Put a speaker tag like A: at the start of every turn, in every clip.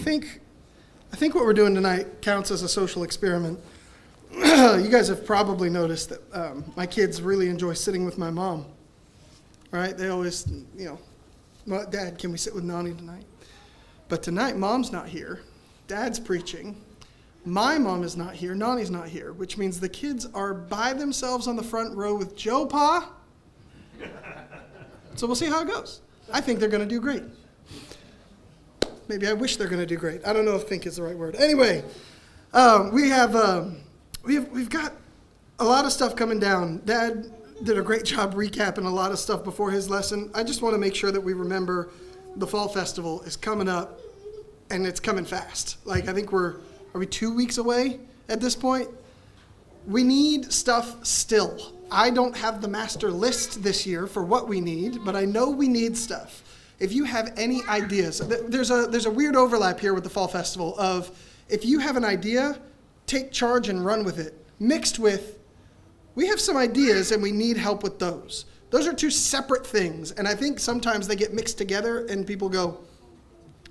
A: think what we're doing tonight counts as a social experiment. You guys have probably noticed that my kids really enjoy sitting with my mom, right? They always, Dad, can we sit with Nani tonight? But tonight, Mom's not here. Dad's preaching. My mom is not here. Nani's not here, which means the kids are by themselves on the front row with Joe Pa. So we'll see how it goes. I think they're going to do great. Maybe I wish they're going to do great. I don't know if think is the right word. Anyway, we've got a lot of stuff coming down. Dad did a great job recapping a lot of stuff before his lesson. I just want to make sure that we remember the Fall Festival is coming up, and it's coming fast. Like, I think are we 2 weeks away at this point? We need stuff still. I don't have the master list this year for what we need, but I know we need stuff. If you have any ideas, there's a weird overlap here with the Fall Festival of if you have an idea, take charge and run with it, mixed with we have some ideas and we need help with those. Those are two separate things, and I think sometimes they get mixed together and people go,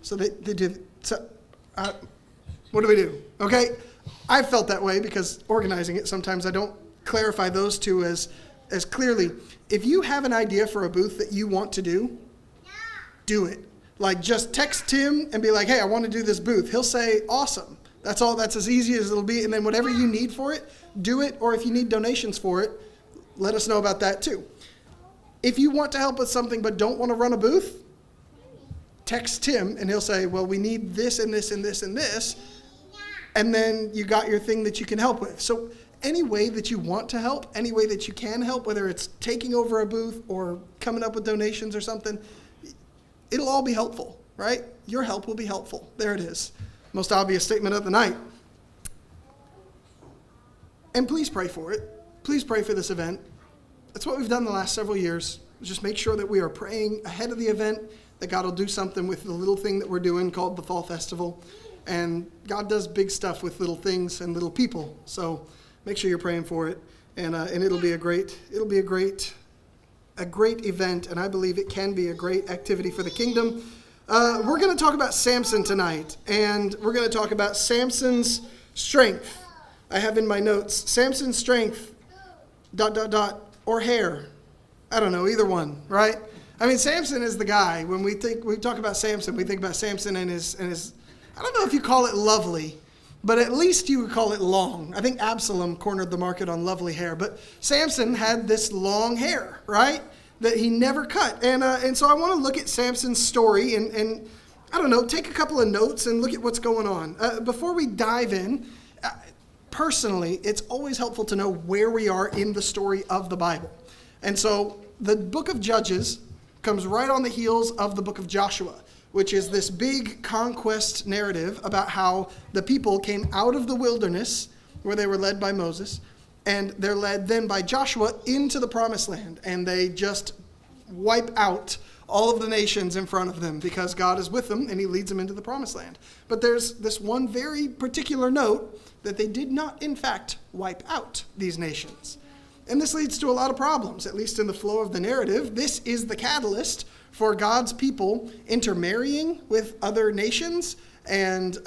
A: so they did, so, what do we do? Okay, I felt that way because organizing it, sometimes I don't clarify those two as clearly. If you have an idea for a booth that you want to do it. Like, just text Tim and be like, hey, I want to do this booth. He'll say, awesome. That's all. That's as easy as it'll be. And then whatever you need for it, do it. Or if you need donations for it, let us know about that too. If you want to help with something but don't want to run a booth, text Tim and he'll say, well, we need this and this and this and this. And then you got your thing that you can help with. So any way that you want to help, any way that you can help, whether it's taking over a booth or coming up with donations or something, it'll all be helpful, right? Your help will be helpful. There it is. Most obvious statement of the night. And please pray for it. Please pray for this event. That's what we've done the last several years. Just make sure that we are praying ahead of the event, that God will do something with the little thing that we're doing called the Fall Festival. And God does big stuff with little things and little people. So make sure you're praying for it. And it'll be a great event, and I believe it can be a great activity for the kingdom. We're going to talk about Samson tonight, and we're going to talk about Samson's strength. I have in my notes, Samson's strength, ... or hair. I don't know, either one, right? I mean, Samson is the guy. When we talk about Samson, we think about Samson and his, I don't know if you call it lovely, but at least you would call it long. I think Absalom cornered the market on lovely hair, but Samson had this long hair, right, that he never cut. And so I want to look at Samson's story and I don't know, take a couple of notes and look at what's going on. Before we dive in, personally, it's always helpful to know where we are in the story of the Bible. And so the book of Judges comes right on the heels of the book of Joshua, which is this big conquest narrative about how the people came out of the wilderness where they were led by Moses, and they're led then by Joshua into the promised land, and they just wipe out all of the nations in front of them because God is with them and he leads them into the promised land. But there's this one very particular note that they did not, in fact, wipe out these nations. And this leads to a lot of problems, at least in the flow of the narrative. This is the catalyst for God's people intermarrying with other nations and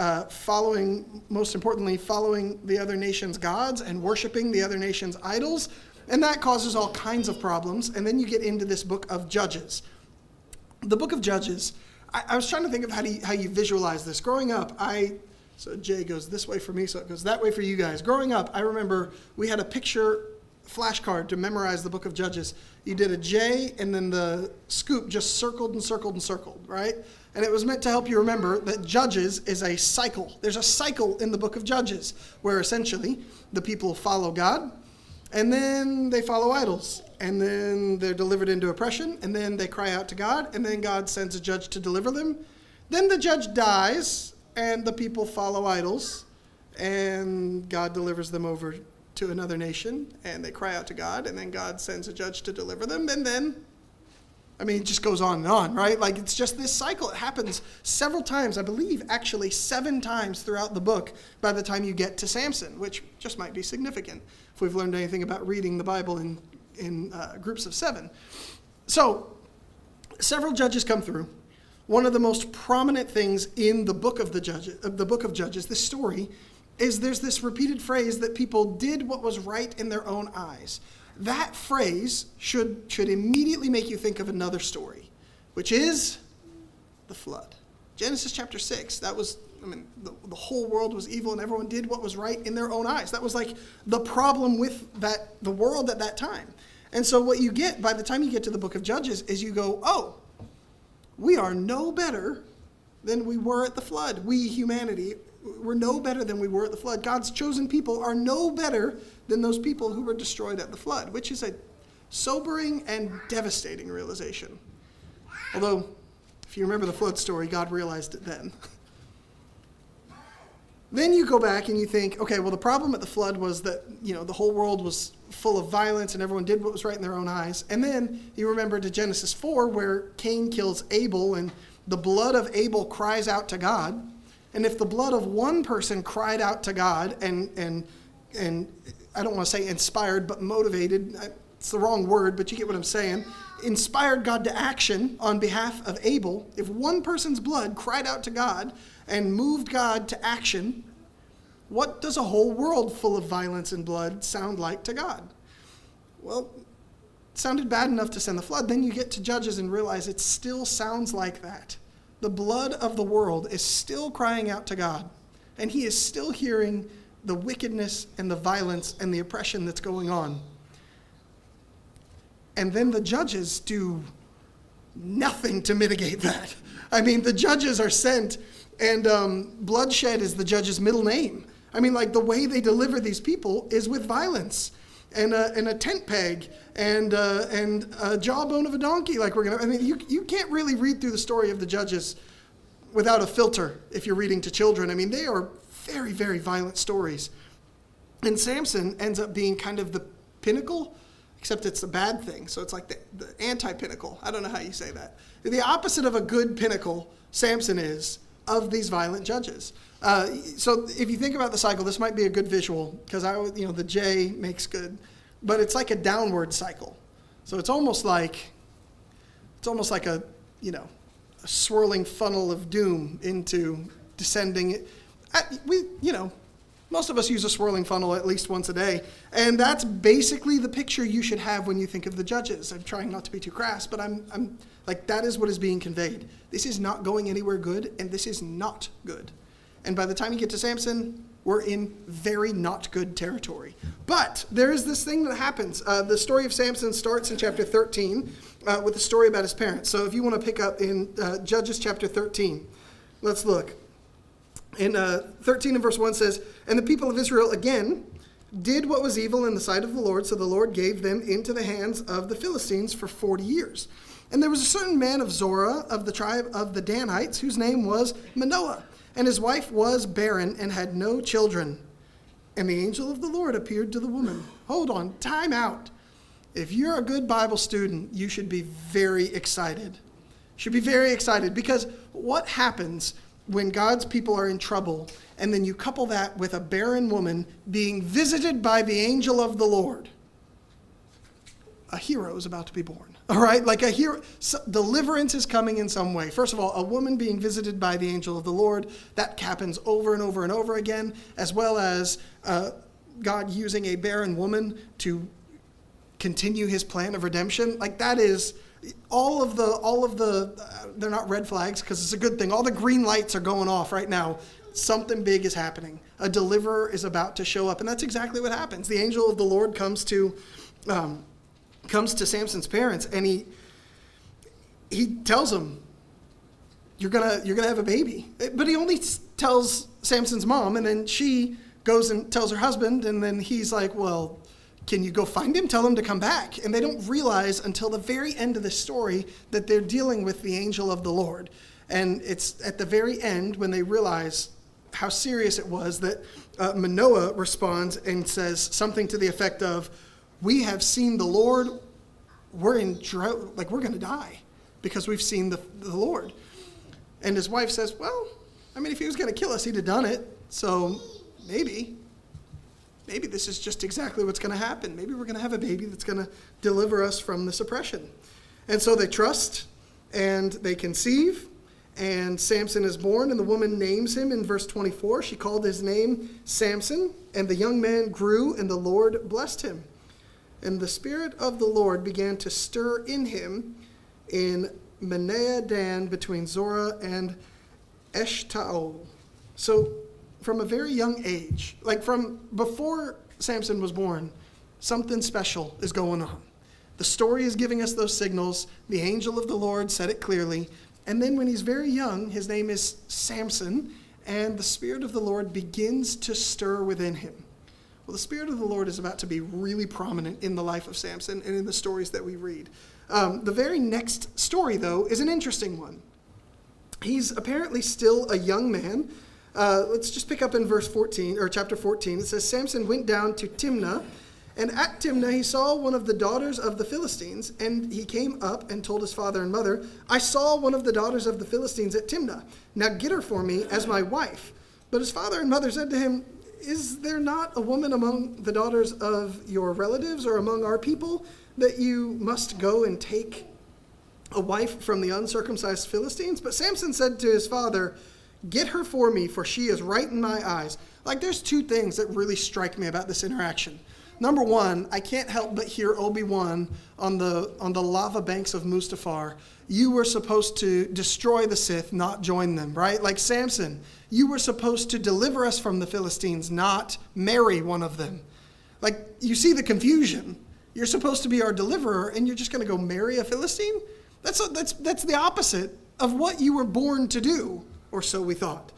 A: most importantly, following the other nations' gods and worshiping the other nations' idols. And that causes all kinds of problems. And then you get into this book of Judges. The book of Judges, I was trying to think of how you visualize this. Growing up, so Jay goes this way for me, so it goes that way for you guys. Growing up, I remember we had a picture flashcard to memorize the book of Judges. You did a J and then the scoop just circled and circled and circled, right? And it was meant to help you remember that Judges is a cycle. There's a cycle in the book of Judges where essentially the people follow God and then they follow idols and then they're delivered into oppression and then they cry out to God and then God sends a judge to deliver them. Then the judge dies and the people follow idols and God delivers them over to another nation, and they cry out to God, and then God sends a judge to deliver them, and then, it just goes on and on, right? Like, it's just this cycle. It happens several times, I believe, actually 7 times throughout the book by the time you get to Samson, which just might be significant if we've learned anything about reading the Bible in groups of 7. So, several judges come through. one of the most prominent things in the book of Judges, this story, is there's this repeated phrase that people did what was right in their own eyes. That phrase should immediately make you think of another story, which is the flood. Genesis chapter 6, that was, the whole world was evil and everyone did what was right in their own eyes. That was like the problem with the world at that time. And so what you get by the time you get to the book of Judges is you go, oh, we are no better than we were at the flood. We, humanity, we're no better than we were at the flood. God's chosen people are no better than those people who were destroyed at the flood, which is a sobering and devastating realization. Although, if you remember the flood story, God realized it then. Then you go back and you think, okay, well, the problem at the flood was that, the whole world was full of violence and everyone did what was right in their own eyes. And then you remember to Genesis 4 where Cain kills Abel and the blood of Abel cries out to God. And if the blood of one person cried out to God and I don't want to say inspired, but motivated, it's the wrong word, but you get what I'm saying, inspired God to action on behalf of Abel, if one person's blood cried out to God and moved God to action, what does a whole world full of violence and blood sound like to God? Well, it sounded bad enough to send the flood. Then you get to Judges and realize it still sounds like that. The blood of the world is still crying out to God, and he is still hearing the wickedness and the violence and the oppression that's going on. And then the judges do nothing to mitigate that. The judges are sent, and bloodshed is the judge's middle name. The way they deliver these people is with violence and a tent peg and a jawbone of a donkey. You can't really read through the story of the judges without a filter if you're reading to children. They are very, very violent stories. And Samson ends up being kind of the pinnacle, except it's a bad thing. So it's like the anti-pinnacle. I don't know how you say that. The opposite of a good pinnacle, Samson is, of these violent judges. So if you think about the cycle, this might be a good visual, because the J makes good, but it's like a downward cycle. So it's almost like a swirling funnel of doom into descending. Most of us use a swirling funnel at least once a day, and that's basically the picture you should have when you think of the judges. I'm trying not to be too crass, but I'm like, that is what is being conveyed. This is not going anywhere good, and this is not good. And by the time you get to Samson, we're in very not good territory. But there is this thing that happens. The story of Samson starts in chapter 13 with a story about his parents. So if you want to pick up in Judges chapter 13, let's look. In 13 and verse 1 says, "And the people of Israel again did what was evil in the sight of the Lord, so the Lord gave them into the hands of the Philistines for 40 years. And there was a certain man of Zorah of the tribe of the Danites, whose name was Manoah, and his wife was barren and had no children. And the angel of the Lord appeared to the woman." Hold on, time out. If you're a good Bible student, you should be very excited. Because what happens when God's people are in trouble, and then you couple that with a barren woman being visited by the angel of the Lord? A hero is about to be born. All right, like a hero, deliverance is coming in some way. First of all, a woman being visited by the angel of the Lord, that happens over and over and over again, as well as God using a barren woman to continue his plan of redemption. Like, that is all of the they're not red flags because it's a good thing. All the green lights are going off right now. Something big is happening. A deliverer is about to show up, and that's exactly what happens. The angel of the Lord comes to Samson's parents, and he tells them, you're gonna have a baby. But he only tells Samson's mom, and then she goes and tells her husband, and then he's like, well, can you go find him? Tell him to come back. And they don't realize until the very end of the story that they're dealing with the angel of the Lord. And it's at the very end when they realize how serious it was that Manoah responds and says something to the effect of, "We have seen the Lord. We're in drought, like we're going to die because we've seen the Lord." And his wife says, well, if he was going to kill us, he'd have done it. So maybe this is just exactly what's going to happen. Maybe we're going to have a baby that's going to deliver us from this oppression. And so they trust and they conceive. And Samson is born, and the woman names him in verse 24. She called his name Samson, and the young man grew, and the Lord blessed him. And the Spirit of the Lord began to stir in him in Menea Dan between Zorah and Eshtaol. So from a very young age, like from before Samson was born, something special is going on. The story is giving us those signals. The angel of the Lord said it clearly. And then when he's very young, his name is Samson, and the Spirit of the Lord begins to stir within him. Well, the Spirit of the Lord is about to be really prominent in the life of Samson and in the stories that we read. The very next story, though, is an interesting one. He's apparently still a young man. Let's just pick up in verse 14, or chapter 14. It says, Samson went down to Timnah, and at Timnah he saw one of the daughters of the Philistines, and he came up and told his father and mother, I saw one of the daughters of the Philistines at Timnah. Now get her for me as my wife. But his father and mother said to him, Is there not a woman among the daughters of your relatives or among our people that you must go and take a wife from the uncircumcised Philistines? But Samson said to his father, Get her for me, for she is right in my eyes. Like, there's two things that really strike me about this interaction. Number one, I can't help but hear Obi-Wan on the lava banks of Mustafar. You were supposed to destroy the Sith, not join them, right? Like Samson, you were supposed to deliver us from the Philistines, not marry one of them. Like, you see the confusion. You're supposed to be our deliverer, and you're just going to go marry a Philistine? That's the opposite of what you were born to do, or so we thought.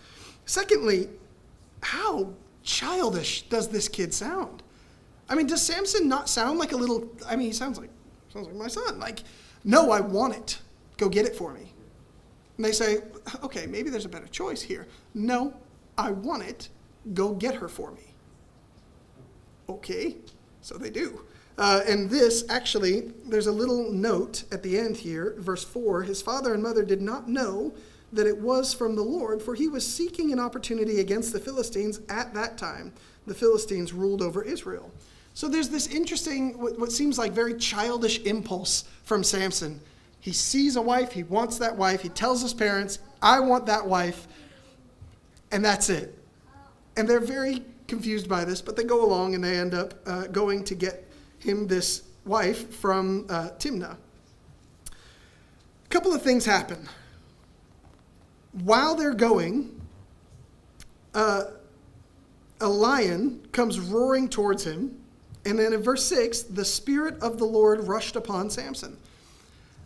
A: Secondly, how childish does this kid sound? I mean, does Samson not sound like a little, he sounds like my son. Like, no, I want it. Go get it for me. And they say, okay, maybe there's a better choice here. No, I want it. Go get her for me. Okay, so they do. And this, actually, there's a little note at the end here, verse 4. His father and mother did not know that it was from the Lord, for he was seeking an opportunity against the Philistines at that time. The Philistines ruled over Israel. So there's this interesting, what seems like very childish impulse from Samson. He sees a wife, he wants that wife, he tells his parents, I want that wife, and that's it. And they're very confused by this, but they go along and they end up going to get him this wife from Timnah. A couple of things happen. While they're going, a lion comes roaring towards him. And then in verse 6, the Spirit of the Lord rushed upon Samson.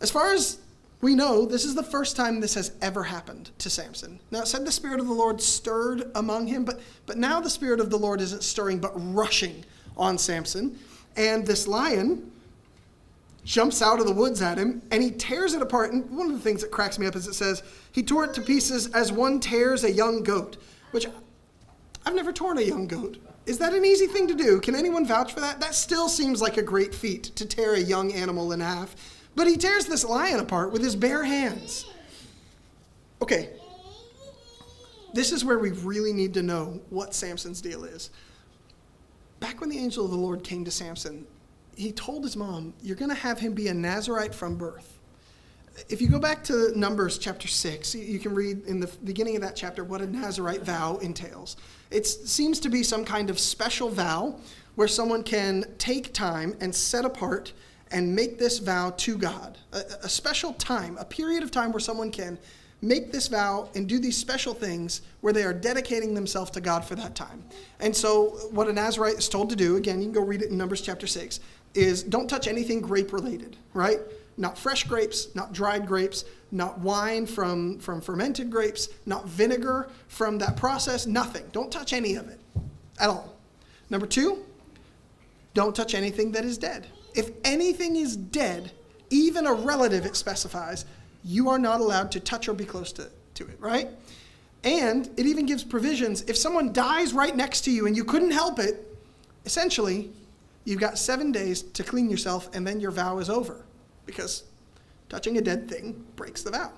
A: As far as we know, this is the first time this has ever happened to Samson. Now, it said the Spirit of the Lord stirred among him, but now the Spirit of the Lord isn't stirring, but rushing on Samson. And this lion jumps out of the woods at him, and he tears it apart. And one of the things that cracks me up is it says, he tore it to pieces as one tears a young goat, which I've never torn a young goat. Is that an easy thing to do? Can anyone vouch for that? That still seems like a great feat, to tear a young animal in half. But he tears this lion apart with his bare hands. Okay, this is where we really need to know what Samson's deal is. Back when the angel of the Lord came to Samson, he told his mom, you're going to have him be a Nazirite from birth. If you go back to Numbers chapter 6, you can read in the beginning of that chapter what a Nazirite vow entails. It seems to be some kind of special vow where someone can take time and set apart and make this vow to God. A special time, a period of time where someone can make this vow and do these special things where they are dedicating themselves to God for that time. And so what a Nazirite is told to do, again, you can go read it in Numbers chapter 6, is don't touch anything grape related, right? Not fresh grapes, not dried grapes, not wine from fermented grapes, not vinegar from that process, nothing. Don't touch any of it at all. Number 2, don't touch anything that is dead. If anything is dead, even a relative it specifies, you are not allowed to touch or be close to it, right? And it even gives provisions. If someone dies right next to you and you couldn't help it, essentially, you've got 7 days to clean yourself and then your vow is over. Because touching a dead thing breaks the vow.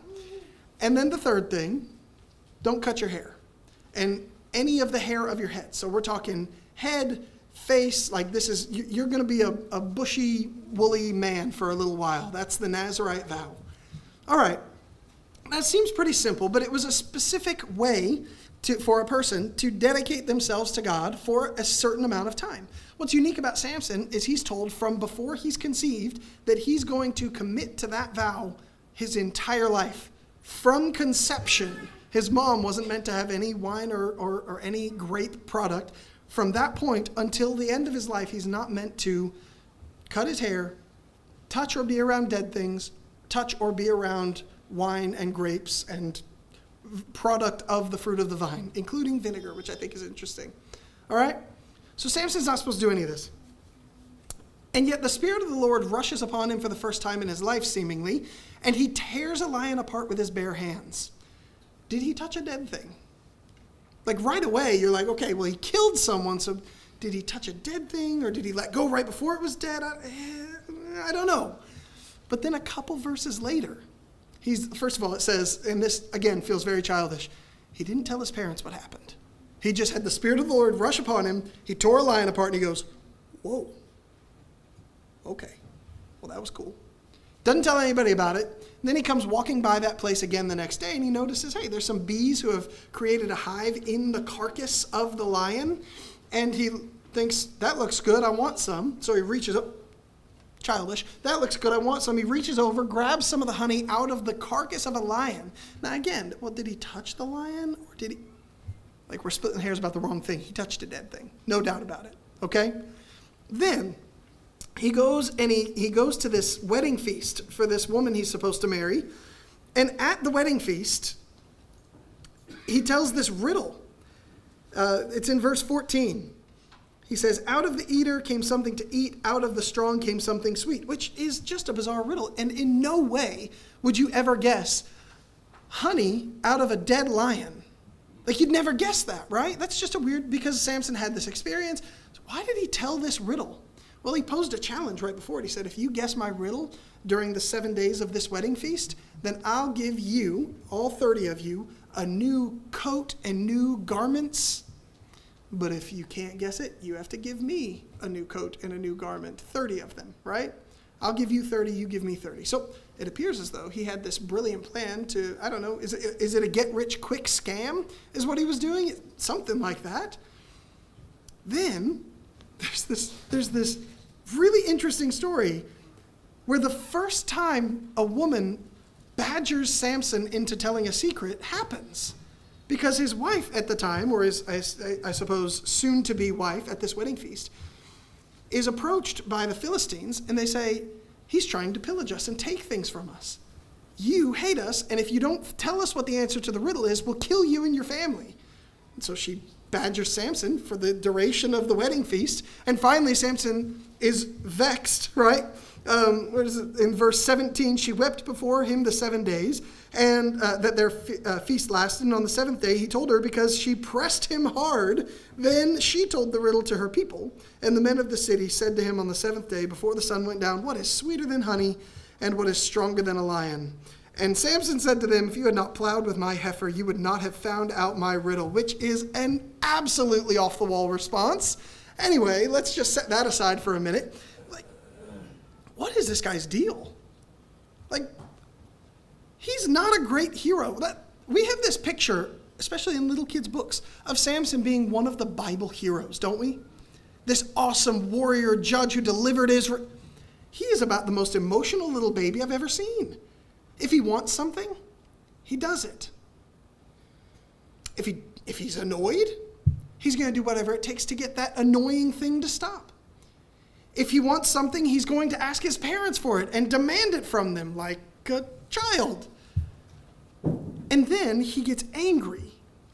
A: And then the third thing, don't cut your hair. And any of the hair of your head. So we're talking head, face, like this is, you're going to be a bushy, woolly man for a little while. That's the Nazirite vow. All right. That seems pretty simple, but it was a specific way for a person to dedicate themselves to God for a certain amount of time. What's unique about Samson is he's told from before he's conceived that he's going to commit to that vow his entire life. From conception, his mom wasn't meant to have any wine or any grape product. From that point until the end of his life, he's not meant to cut his hair, touch or be around dead things, touch or be around wine and grapes and product of the fruit of the vine, including vinegar, which I think is interesting. All right? So Samson's not supposed to do any of this. And yet the Spirit of the Lord rushes upon him for the first time in his life, seemingly, and he tears a lion apart with his bare hands. Did he touch a dead thing? Like right away, you're like, okay, well, he killed someone, so did he touch a dead thing, or did he let go right before it was dead? I don't know. But then a couple verses later, first of all, it says, and this, again, feels very childish, he didn't tell his parents what happened. He just had the Spirit of the Lord rush upon him. He tore a lion apart, and he goes, whoa, okay, well, that was cool. Doesn't tell anybody about it. And then he comes walking by that place again the next day, and he notices, hey, there's some bees who have created a hive in the carcass of the lion, and he thinks, that looks good, I want some. So he reaches up, childish, that looks good, I want some. He reaches over, grabs some of the honey out of the carcass of a lion. Now again, well, did he touch the lion, or did he, like we're splitting hairs about the wrong thing. He touched a dead thing, no doubt about it, okay? Then he goes and he goes to this wedding feast for this woman he's supposed to marry. And at the wedding feast, he tells this riddle. It's in verse 14. He says, out of the eater came something to eat, out of the strong came something sweet, which is just a bizarre riddle. And in no way would you ever guess honey out of a dead lion. Like you'd never guess that, right? That's just a weird, because Samson had this experience. So why did he tell this riddle? Well, he posed a challenge right before it. He said, if you guess my riddle during the 7 days of this wedding feast, then I'll give you, all 30 of you, a new coat and new garments. But if you can't guess it, you have to give me a new coat and a new garment, 30 of them, right? I'll give you 30, you give me 30. So it appears as though he had this brilliant plan to, I don't know, is it a get-rich-quick scam is what he was doing? Something like that. Then there's this really interesting story where the first time a woman badgers Samson into telling a secret happens. Because his wife at the time, or his, I suppose, soon-to-be wife at this wedding feast, is approached by the Philistines, and they say, he's trying to pillage us and take things from us. You hate us, and if you don't tell us what the answer to the riddle is, we'll kill you and your family. And so she badgers Samson for the duration of the wedding feast, and finally Samson is vexed, right? What is it? In verse 17, she wept before him the 7 days, and that their feast lasted. And on the 7th day, he told her because she pressed him hard. Then she told the riddle to her people. And the men of the city said to him on the 7th day, before the sun went down, what is sweeter than honey, and what is stronger than a lion? And Samson said to them, if you had not plowed with my heifer, you would not have found out my riddle, which is an absolutely off-the-wall response. Anyway, let's just set that aside for a minute. What is this guy's deal? Like, he's not a great hero. We have this picture, especially in little kids' books, of Samson being one of the Bible heroes, don't we? This awesome warrior judge who delivered Israel. He is about the most emotional little baby I've ever seen. If he wants something, he does it. If he's annoyed, he's going to do whatever it takes to get that annoying thing to stop. If he wants something, he's going to ask his parents for it and demand it from them like a child. And then he gets angry.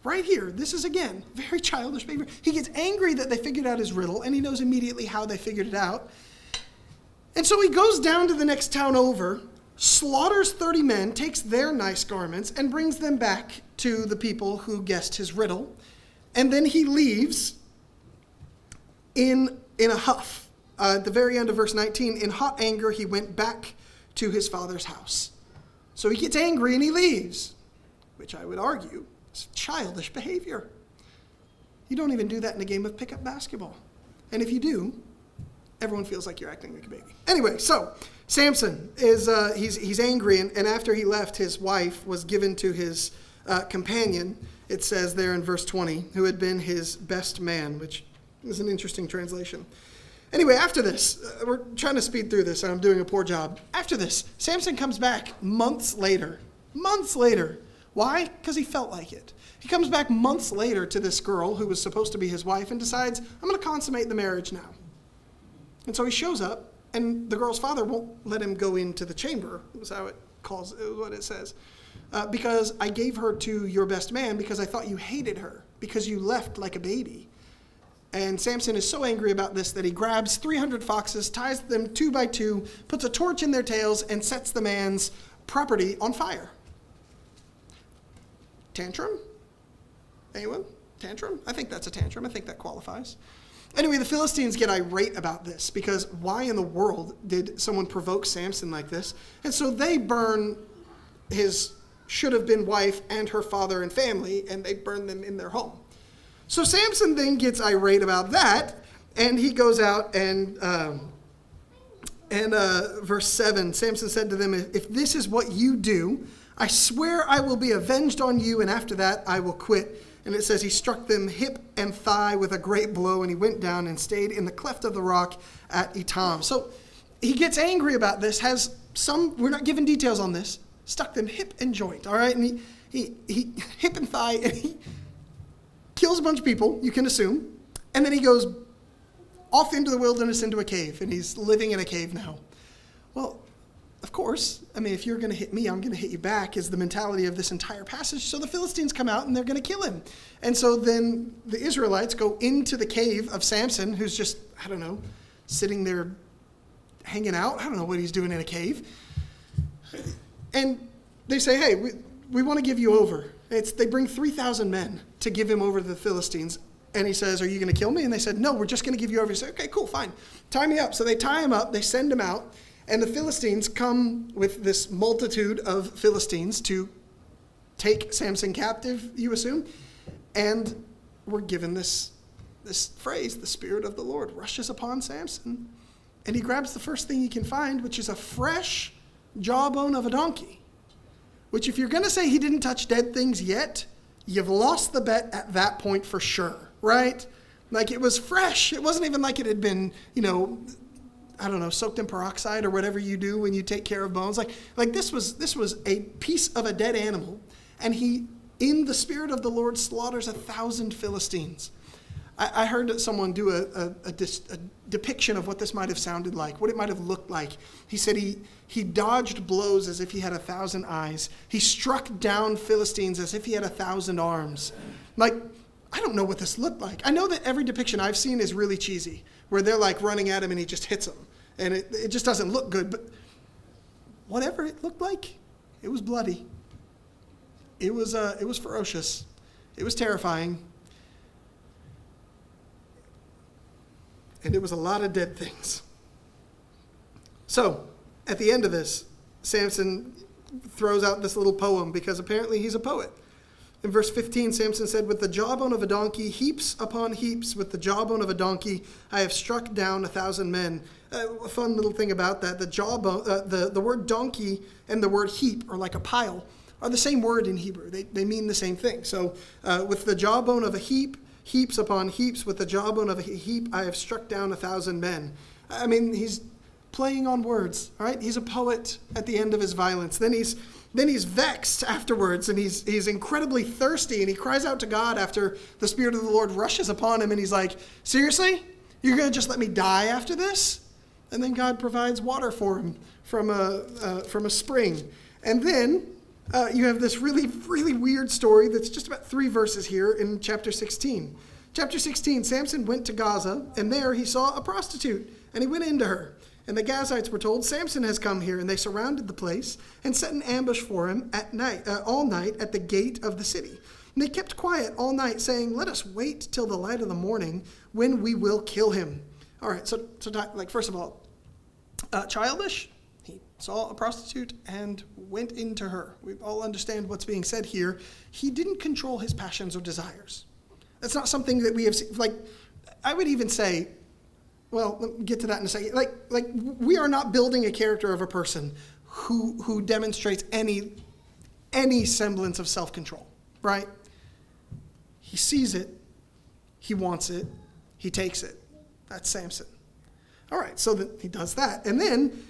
A: Right here, this is, again, very childish behavior. He gets angry that they figured out his riddle, and he knows immediately how they figured it out. And so he goes down to the next town over, slaughters 30 men, takes their nice garments, and brings them back to the people who guessed his riddle. And then he leaves in a huff. At the very end of verse 19, in hot anger, he went back to his father's house. So he gets angry and he leaves, which I would argue is childish behavior. You don't even do that in a game of pickup basketball. And if you do, Everyone feels like you're acting like a baby. Anyway, so Samson is he's angry, and after he left, his wife was given to his companion. It says there in verse 20, who had been his best man, which is an interesting translation. Anyway, after this, we're trying to speed through this, and I'm doing a poor job. After this, Samson comes back months later. Months later. Why? Because he felt like it. He comes back months later to this girl who was supposed to be his wife and decides, I'm going to consummate the marriage now. And so he shows up, and the girl's father won't let him go into the chamber. It was how it calls it, what it says. Because I gave her to your best man because I thought you hated her, because you left like a baby. And Samson is so angry about this that he grabs 300 foxes, ties them 2 by 2, puts a torch in their tails, and sets the man's property on fire. Tantrum? Anyone? Tantrum? I think that's a tantrum. I think that qualifies. Anyway, the Philistines get irate about this because why in the world did someone provoke Samson like this? And so they burn his should-have-been wife and her father and family, and they burn them in their home. So Samson then gets irate about that, and he goes out and verse 7, Samson said to them, if this is what you do, I swear I will be avenged on you, and after that I will quit. And it says he struck them hip and thigh with a great blow, and he went down and stayed in the cleft of the rock at Etam. So he gets angry about this, has some, we're not given details on this, stuck them hip and joint, all right? And he hip and thigh, and he kills a bunch of people, you can assume, and then he goes off into the wilderness into a cave, and he's living in a cave now. Well, of course, I mean, if you're going to hit me, I'm going to hit you back is the mentality of this entire passage. So the Philistines come out, and they're going to kill him. And so then the Israelites go into the cave of Samson, who's just, I don't know, sitting there hanging out. I don't know what he's doing in a cave. And they say, hey, we want to give you over. They bring 3,000 men to give him over to the Philistines. And he says, are you going to kill me? And they said, no, we're just going to give you over. He said, okay, cool, fine. Tie me up. So they tie him up. They send him out. And the Philistines come with this multitude of Philistines to take Samson captive, you assume. And we're given this phrase, the Spirit of the Lord rushes upon Samson. And he grabs the first thing he can find, which is a fresh jawbone of a donkey. Which if you're going to say he didn't touch dead things yet, you've lost the bet at that point for sure, right? Like it was fresh. It wasn't even like it had been, soaked in peroxide or whatever you do when you take care of bones. Like this was a piece of a dead animal, and he, in the Spirit of the Lord, slaughters 1,000 Philistines. I heard someone do a depiction of what this might have sounded like, what it might have looked like. He said he dodged blows as if he had 1,000 eyes. He struck down Philistines as if he had 1,000 arms. Like, I don't know what this looked like. I know that every depiction I've seen is really cheesy, where they're like running at him and he just hits them. And it just doesn't look good. But whatever it looked like, it was bloody. It was ferocious. It was terrifying. And it was a lot of dead things. So, at the end of this, Samson throws out this little poem because apparently he's a poet. In verse 15, Samson said, with the jawbone of a donkey, heaps upon heaps, with the jawbone of a donkey, I have struck down 1,000 men. A fun little thing about that, the jawbone, the word donkey and the word heap, or like a pile, are the same word in Hebrew. They mean the same thing. So, with the jawbone of a heap, heaps upon heaps, with the jawbone of a heap, I have struck down 1,000 men. I mean, he's playing on words, all right? He's a poet at the end of his violence. Then he's vexed afterwards, and he's incredibly thirsty, and he cries out to God after the Spirit of the Lord rushes upon him, and he's like, seriously? You're going to just let me die after this? And then God provides water for him from a spring. And then you have this really, really weird story that's just about 3 verses here in chapter 16. Chapter 16, Samson went to Gaza, and there he saw a prostitute, and he went into her. And the Gazites were told, Samson has come here, and they surrounded the place and set an ambush for him at night, all night at the gate of the city. And they kept quiet all night, saying, let us wait till the light of the morning when we will kill him. All right, so first of all, childish? He saw a prostitute and went into her. We all understand what's being said here. He didn't control his passions or desires. That's not something that we have seen. Like, I would even say, well, let me get to that in a second. Like we are not building a character of a person who demonstrates any semblance of self-control, right? He sees it, he wants it, he takes it. That's Samson. All right, so he does that. And then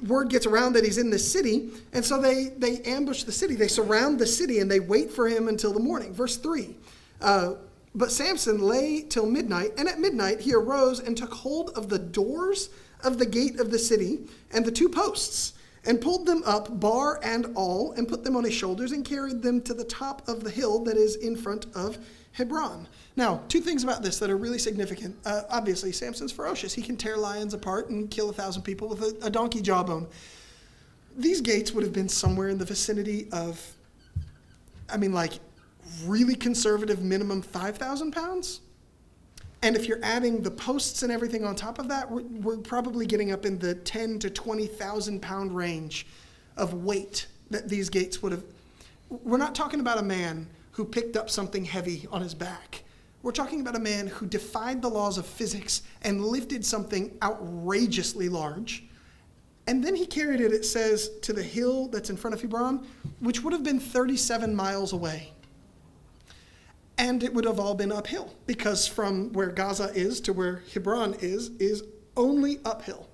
A: word gets around that he's in this city, and so they ambush the city. They surround the city, and they wait for him until the morning. Verse 3, but Samson lay till midnight, and at midnight he arose and took hold of the doors of the gate of the city and the two posts, and pulled them up, bar and all, and put them on his shoulders, and carried them to the top of the hill that is in front of Hebron. Now, two things about this that are really significant. Obviously, Samson's ferocious. He can tear lions apart and kill 1,000 people with a donkey jawbone. These gates would have been somewhere in the vicinity of, really conservative minimum 5,000 pounds. And if you're adding the posts and everything on top of that, we're probably getting up in the 10 to 20,000 pound range of weight that these gates would have. We're not talking about a man who picked up something heavy on his back. We're talking about a man who defied the laws of physics and lifted something outrageously large. And then he carried it, it says, to the hill that's in front of Hebron, which would have been 37 miles away. And it would have all been uphill, because from where Gaza is to where Hebron is only uphill.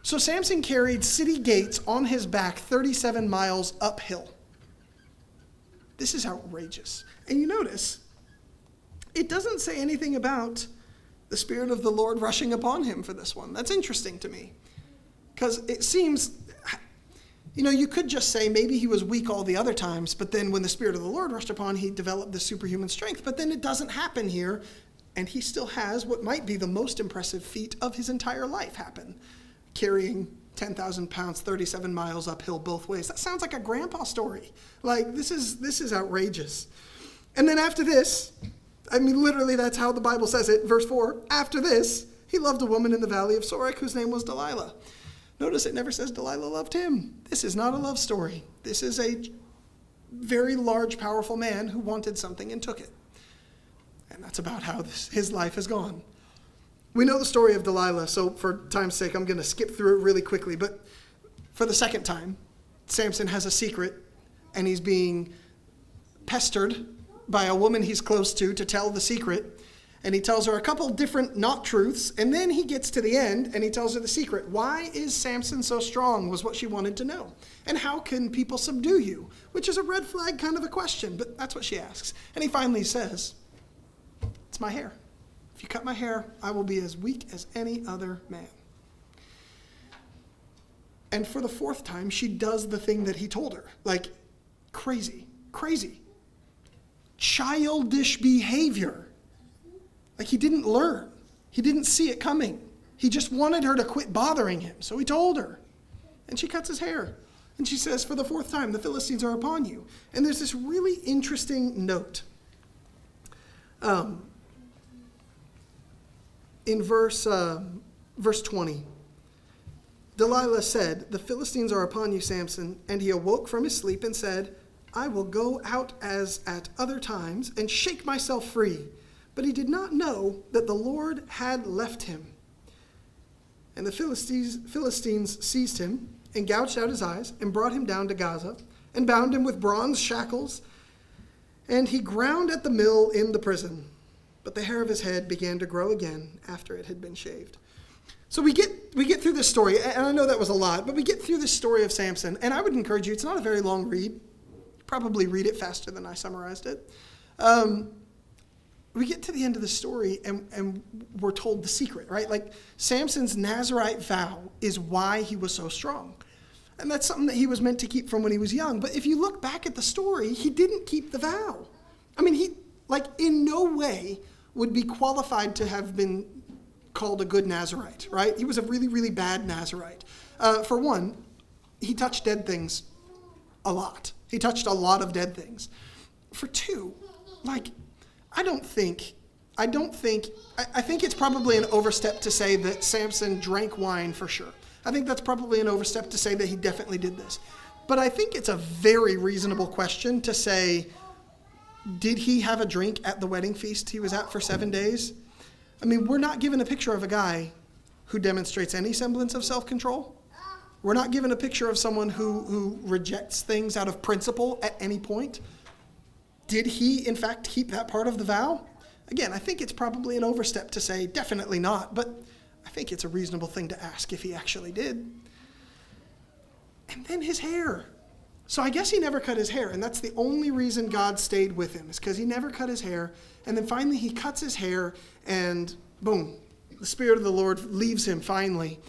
A: So Samson carried city gates on his back 37 miles uphill. This is outrageous. And you notice, it doesn't say anything about the Spirit of the Lord rushing upon him for this one. That's interesting to me. Because it seems, you could just say maybe he was weak all the other times, but then when the Spirit of the Lord rushed upon, he developed this superhuman strength. But then it doesn't happen here, and he still has what might be the most impressive feat of his entire life happen, carrying 10,000 pounds, 37 miles uphill both ways. That sounds like a grandpa story. Like, this is outrageous. And then after this, literally that's how the Bible says it. Verse 4, after this, he loved a woman in the valley of Sorek whose name was Delilah. Notice it never says Delilah loved him. This is not a love story. This is a very large, powerful man who wanted something and took it. And that's about how his life has gone. We know the story of Delilah, so for time's sake, I'm going to skip through it really quickly. But for the second time, Samson has a secret, and he's being pestered by a woman he's close to tell the secret. And he tells her a couple different not truths, and then he gets to the end, and he tells her the secret. Why is Samson so strong was what she wanted to know. And how can people subdue you? Which is a red flag kind of a question, but that's what she asks. And he finally says, it's my hair. If you cut my hair, I will be as weak as any other man. And for the fourth time, she does the thing that he told her. Like, crazy. Childish behavior. Like, he didn't learn. He didn't see it coming. He just wanted her to quit bothering him. So he told her. And she cuts his hair. And she says, for the fourth time, the Philistines are upon you. And there's this really interesting note. In verse 20, Delilah said, the Philistines are upon you, Samson. And he awoke from his sleep and said, I will go out as at other times and shake myself free. But he did not know that the Lord had left him. And the Philistines seized him and gouged out his eyes and brought him down to Gaza and bound him with bronze shackles. And he ground at the mill in the prison. But the hair of his head began to grow again after it had been shaved. So we get through this story, and I know that was a lot, but we get through this story of Samson. And I would encourage you, it's not a very long read. Probably read it faster than I summarized it. We get to the end of the story, and we're told the secret, right? Like, Samson's Nazirite vow is why he was so strong. And that's something that he was meant to keep from when he was young. But if you look back at the story, he didn't keep the vow. He, in no way would be qualified to have been called a good Nazirite, right? He was a really, really bad Nazirite. For one, he touched dead things a lot. He touched a lot of dead things. For two, I think it's probably an overstep to say that Samson drank wine for sure. I think that's probably an overstep to say that he definitely did this. But I think it's a very reasonable question to say, did he have a drink at the wedding feast he was at for 7 days? I mean, we're not given a picture of a guy who demonstrates any semblance of self-control. We're not given a picture of someone who rejects things out of principle at any point. Did he, in fact, keep that part of the vow? Again, I think it's probably an overstep to say definitely not, but I think it's a reasonable thing to ask if he actually did. And then his hair. So I guess he never cut his hair, and that's the only reason God stayed with him, is because he never cut his hair. And then finally he cuts his hair, and boom, the Spirit of the Lord leaves him finally,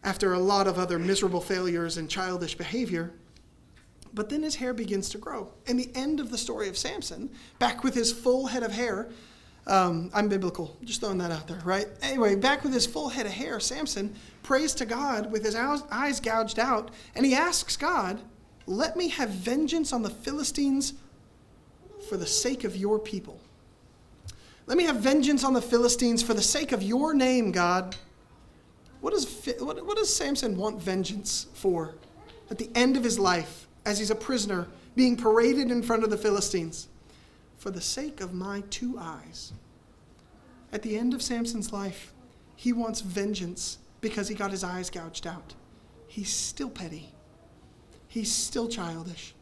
A: after a lot of other miserable failures and childish behavior. But then his hair begins to grow. And the end of the story of Samson, back with his full head of hair, I'm biblical, just throwing that out there, right? Anyway, back with his full head of hair, Samson prays to God with his eyes gouged out, and he asks God, let me have vengeance on the Philistines for the sake of your people. Let me have vengeance on the Philistines for the sake of your name, God. What does Samson want vengeance for at the end of his life, as he's a prisoner being paraded in front of the Philistines? For the sake of my 2 eyes. At the end of Samson's life, he wants vengeance because he got his eyes gouged out. He's still petty. He's still childish.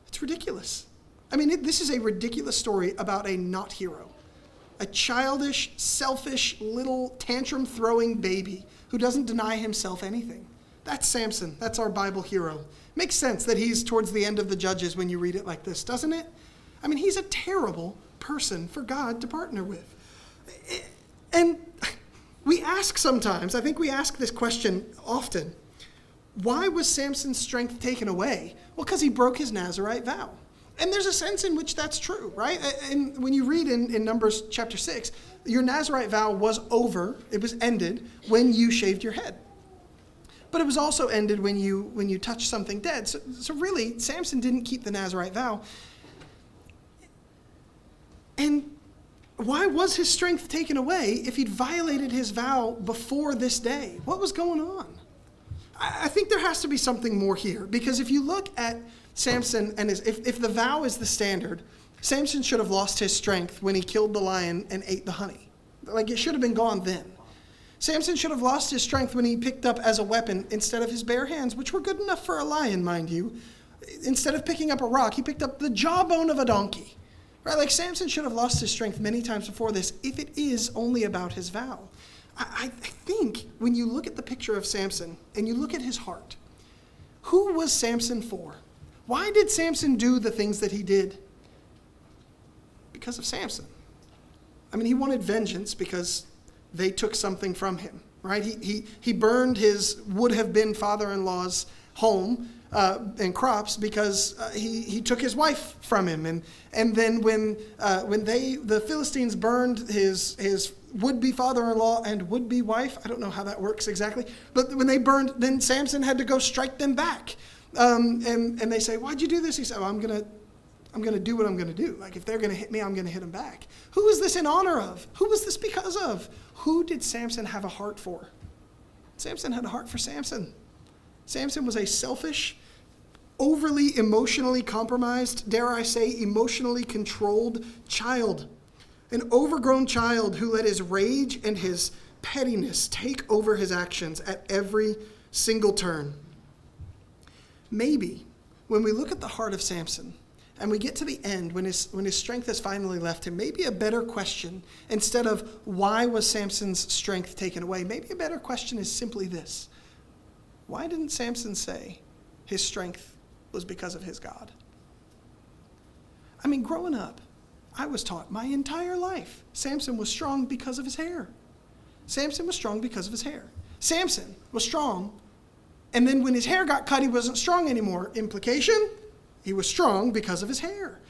A: It's ridiculous. I mean, this is a ridiculous story about a not hero. A childish, selfish, little tantrum-throwing baby who doesn't deny himself anything. That's Samson. That's our Bible hero. Makes sense that he's towards the end of the Judges when you read it like this, doesn't it? I mean, he's a terrible person for God to partner with. And we ask sometimes, I think we ask this question often, why was Samson's strength taken away? Well, because he broke his Nazirite vow. And there's a sense in which that's true, right? And when you read in Numbers chapter 6, your Nazirite vow was over, it was ended when you shaved your head. But it was also ended when you touched something dead. So really, Samson didn't keep the Nazirite vow. And why was his strength taken away if he'd violated his vow before this day? What was going on? I think there has to be something more here, because if you look at Samson and if the vow is the standard, Samson should have lost his strength when he killed the lion and ate the honey. Like, it should have been gone then. Samson should have lost his strength when he picked up as a weapon, instead of his bare hands, which were good enough for a lion, mind you. Instead of picking up a rock, he picked up the jawbone of a donkey. Right? Like, Samson should have lost his strength many times before this, if it is only about his vow. I think when you look at the picture of Samson and you look at his heart, who was Samson for? Why did Samson do the things that he did? Because of Samson. I mean, he wanted vengeance because they took something from him, right? He burned his would-have-been father-in-law's home and crops because he took his wife from him. And then when the Philistines burned his would-be father-in-law and would-be wife, I don't know how that works exactly, but when they burned, then Samson had to go strike them back. And they say, why'd you do this? He said, well, I'm gonna do what I'm gonna do. Like, if they're gonna hit me, I'm gonna hit them back. Who is this in honor of? Who was this because of? Who did Samson have a heart for? Samson had a heart for Samson. Samson was a selfish, overly emotionally compromised, dare I say, emotionally controlled child. An overgrown child who let his rage and his pettiness take over his actions at every single turn. Maybe when we look at the heart of Samson and we get to the end, when his strength has finally left him, maybe a better question, instead of why was Samson's strength taken away, maybe a better question is simply this: why didn't Samson say his strength was because of his God? I mean, growing up, I was taught my entire life Samson was strong because of his hair. Samson was strong because of his hair. Samson was strong, and then when his hair got cut, he wasn't strong anymore. Implication? He was strong because of his hair.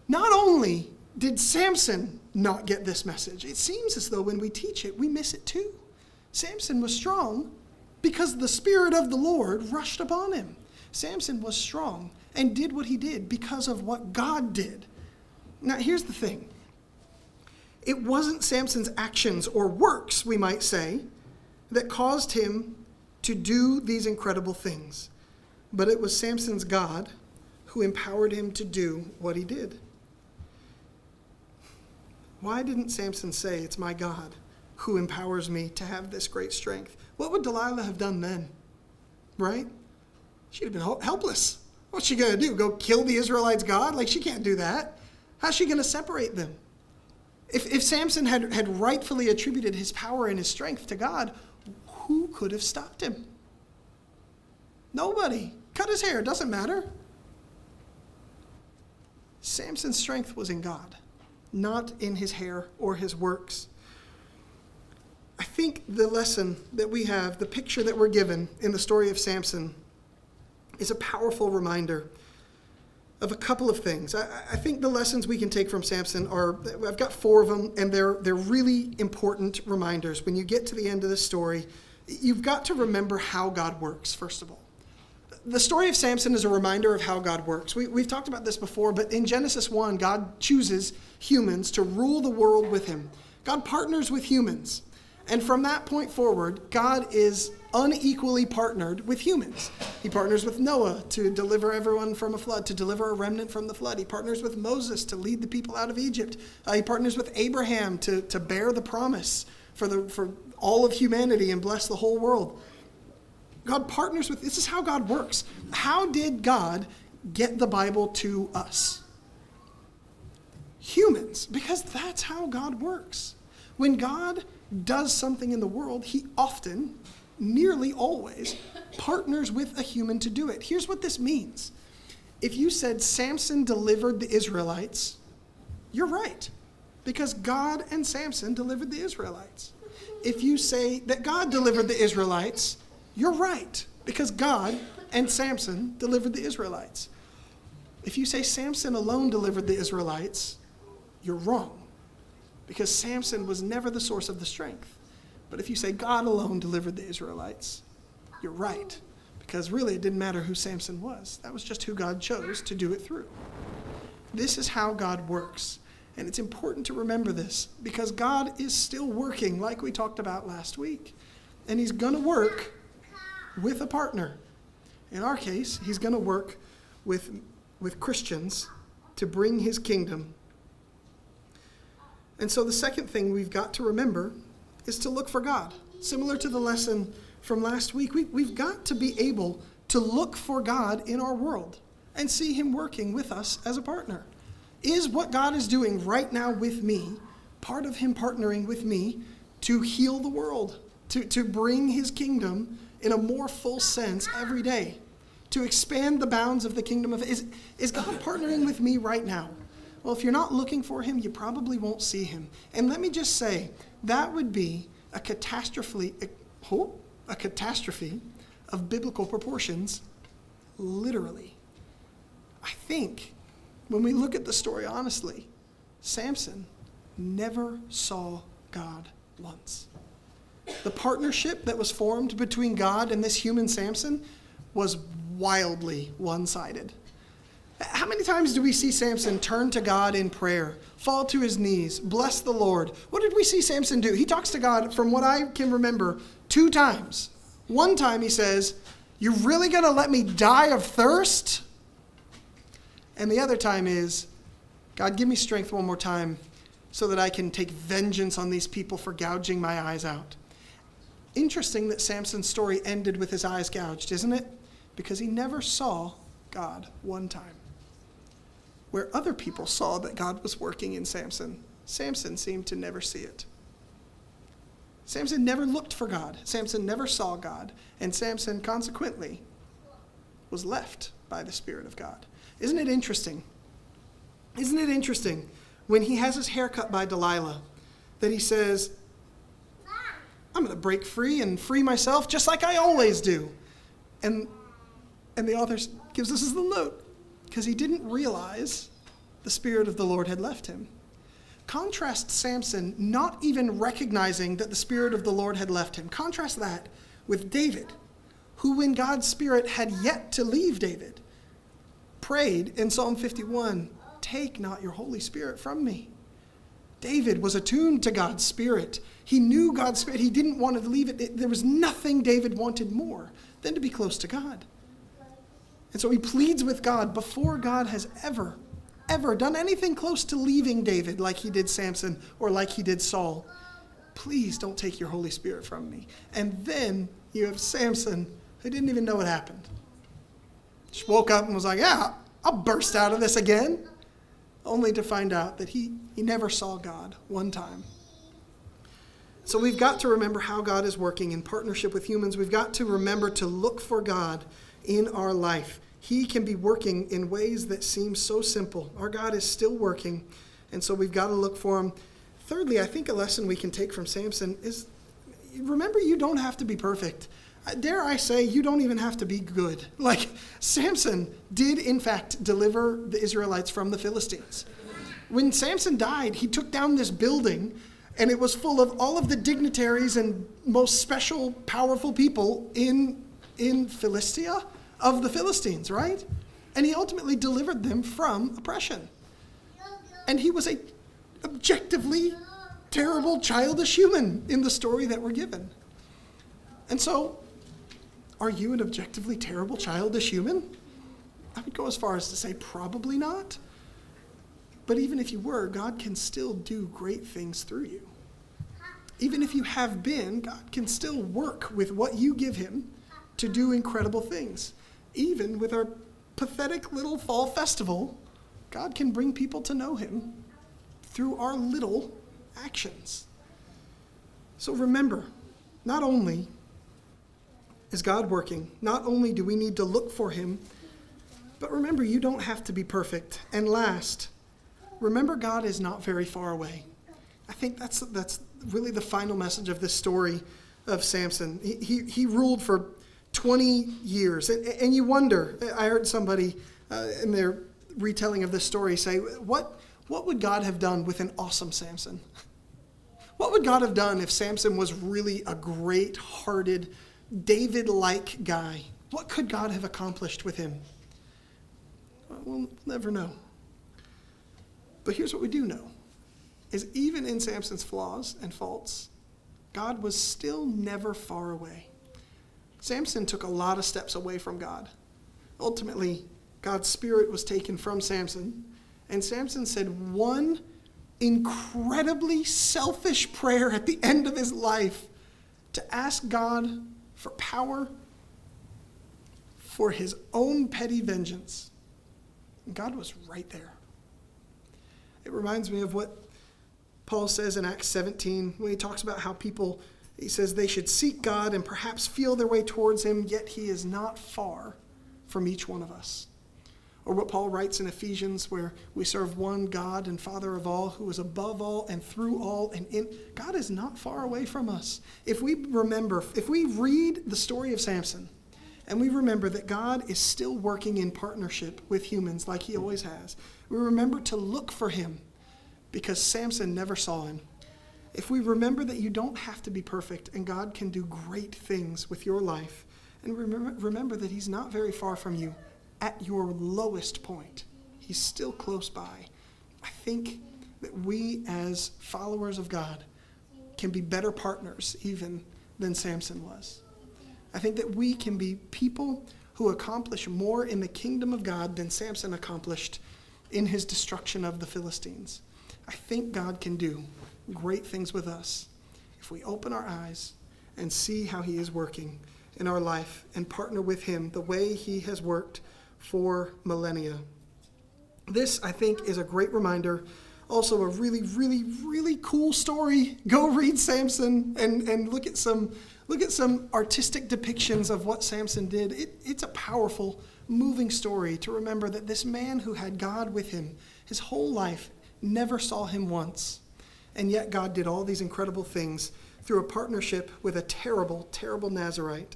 A: Not only did Samson not get this message, it seems as though when we teach it, we miss it too. Samson was strong because the Spirit of the Lord rushed upon him. Samson was strong and did what he did because of what God did. Now, here's the thing. It wasn't Samson's actions or works, we might say, that caused him to do these incredible things, but it was Samson's God who empowered him to do what he did. Why didn't Samson say, it's my God who empowers me to have this great strength? What would Delilah have done then? Right? She'd have been helpless. What's she going to do? Go kill the Israelites' God? Like, she can't do that. How's she going to separate them? If Samson had rightfully attributed his power and his strength to God, who could have stopped him? Nobody. Cut his hair, doesn't matter. Samson's strength was in God, not in his hair or his works. I think the lesson that we have, the picture that we're given in the story of Samson, is a powerful reminder of a couple of things. I think the lessons we can take from Samson are, I've got 4 of them, and they're really important reminders. When you get to the end of the story, you've got to remember how God works, first of all. The story of Samson is a reminder of how God works. We've talked about this before, but in Genesis 1, God chooses humans to rule the world with him. God partners with humans. And from that point forward, God is unequally partnered with humans. He partners with Noah to deliver everyone from a flood, to deliver a remnant from the flood. He partners with Moses to lead the people out of Egypt. He partners with Abraham to bear the promise for all of humanity and bless the whole world. God partners with, this is how God works. How did God get the Bible to us? Humans, because that's how God works. When God does something in the world, he often, nearly always, partners with a human to do it. Here's what this means. If you said Samson delivered the Israelites, you're right, because God and Samson delivered the Israelites. If you say that God delivered the Israelites, you're right, because God and Samson delivered the Israelites. If you say Samson alone delivered the Israelites, you're wrong, because Samson was never the source of the strength. But if you say God alone delivered the Israelites, you're right, because really it didn't matter who Samson was. That was just who God chose to do it through. This is how God works. And it's important to remember this, because God is still working, like we talked about last week. And he's going to work with a partner. In our case, he's going to work with Christians to bring his kingdom. And so the second thing we've got to remember is to look for God. Similar to the lesson from last week, we've got to be able to look for God in our world and see him working with us as a partner. Is what God is doing right now with me part of him partnering with me to heal the world, to bring his kingdom in a more full sense every day, to expand the bounds of the kingdom of... Is God partnering with me right now? Well, if you're not looking for him, you probably won't see him. And let me just say, that would be a catastrophe of biblical proportions, literally. I think when we look at the story honestly, Samson never saw God once. The partnership that was formed between God and this human Samson was wildly one-sided. How many times do we see Samson turn to God in prayer, fall to his knees, bless the Lord? What did we see Samson do? He talks to God, from what I can remember, 2 times. One time he says, "You're really going to let me die of thirst?" And the other time is, "God, give me strength one more time so that I can take vengeance on these people for gouging my eyes out." Interesting that Samson's story ended with his eyes gouged, isn't it? Because he never saw God one time. Where other people saw that God was working in Samson, Samson seemed to never see it. Samson never looked for God. Samson never saw God. And Samson, consequently, was left by the Spirit of God. Isn't it interesting? Isn't it interesting when he has his hair cut by Delilah that he says, "I'm going to break free and free myself just like I always do." And the author gives us this little note, because he didn't realize the Spirit of the Lord had left him. Contrast Samson not even recognizing that the Spirit of the Lord had left him. Contrast that with David, who, when God's Spirit had yet to leave David, prayed in Psalm 51, "Take not your Holy Spirit from me." David was attuned to God's Spirit. He knew God's Spirit. He didn't want to leave it. There was nothing David wanted more than to be close to God. And so he pleads with God before God has ever ever done anything close to leaving David like he did Samson or like he did Saul. Please don't take your Holy Spirit from me. And then you have Samson, who didn't even know what happened. Just woke up and was like, yeah, I'll burst out of this again. Only to find out that he never saw God one time. So we've got to remember how God is working in partnership with humans. We've got to remember to look for God in our life. He can be working in ways that seem so simple. Our God is still working, and so we've got to look for him. Thirdly, I think a lesson we can take from Samson is, remember, you don't have to be perfect. Dare I say, you don't even have to be good. Like, Samson did, in fact, deliver the Israelites from the Philistines. When Samson died, he took down this building, and it was full of all of the dignitaries and most special, powerful people in Philistia of the Philistines, right? And he ultimately delivered them from oppression. And he was a objectively terrible, childish human in the story that we're given. And so, are you an objectively terrible, childish human? I would go as far as to say probably not. But even if you were, God can still do great things through you. Even if you have been, God can still work with what you give him to do incredible things. Even with our pathetic little fall festival, God can bring people to know him through our little actions. So remember, not only is God working, not only do we need to look for him, but remember, you don't have to be perfect. And last, remember, God is not very far away. I think that's really the final message of this story of Samson. He ruled for 20 years. And you wonder, I heard somebody in their retelling of this story say, what would God have done with an awesome Samson? What would God have done if Samson was really a great-hearted, David-like guy? What could God have accomplished with him? We'll never know. But here's what we do know, is even in Samson's flaws and faults, God was still never far away. Samson took a lot of steps away from God. Ultimately, God's spirit was taken from Samson, and Samson said one incredibly selfish prayer at the end of his life to ask God for power for his own petty vengeance. And God was right there. It reminds me of what Paul says in Acts 17 when he talks about how people, he says they should seek God and perhaps feel their way towards him, yet he is not far from each one of us. Or what Paul writes in Ephesians, where we serve one God and Father of all, who is above all and through all and in. God is not far away from us. If we read the story of Samson, and we remember that God is still working in partnership with humans like he always has, we remember to look for him because Samson never saw him. If we remember that you don't have to be perfect and God can do great things with your life, and remember that he's not very far from you at your lowest point, he's still close by. I think that we as followers of God can be better partners even than Samson was. I think that we can be people who accomplish more in the kingdom of God than Samson accomplished in his destruction of the Philistines. I think God can do great things with us if we open our eyes and see how he is working in our life and partner with him the way he has worked for millennia. This, I think, is a great reminder. Also a really, really, really cool story. Go read Samson and look at some artistic depictions of what Samson did. It's a powerful, moving story to remember that this man who had God with him his whole life never saw him once. And yet God did all these incredible things through a partnership with a terrible, terrible Nazirite.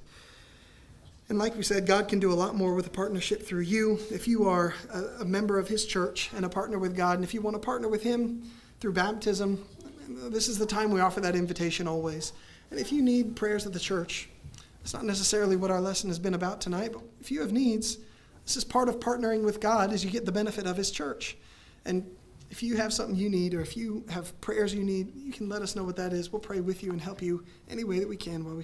A: And like we said, God can do a lot more with a partnership through you. If you are a member of his church and a partner with God, and if you want to partner with him through baptism, this is the time we offer that invitation always. And if you need prayers of the church, it's not necessarily what our lesson has been about tonight, but if you have needs, this is part of partnering with God as you get the benefit of his church. And if you have something you need, or if you have prayers you need, you can let us know what that is. We'll pray with you and help you any way that we can while we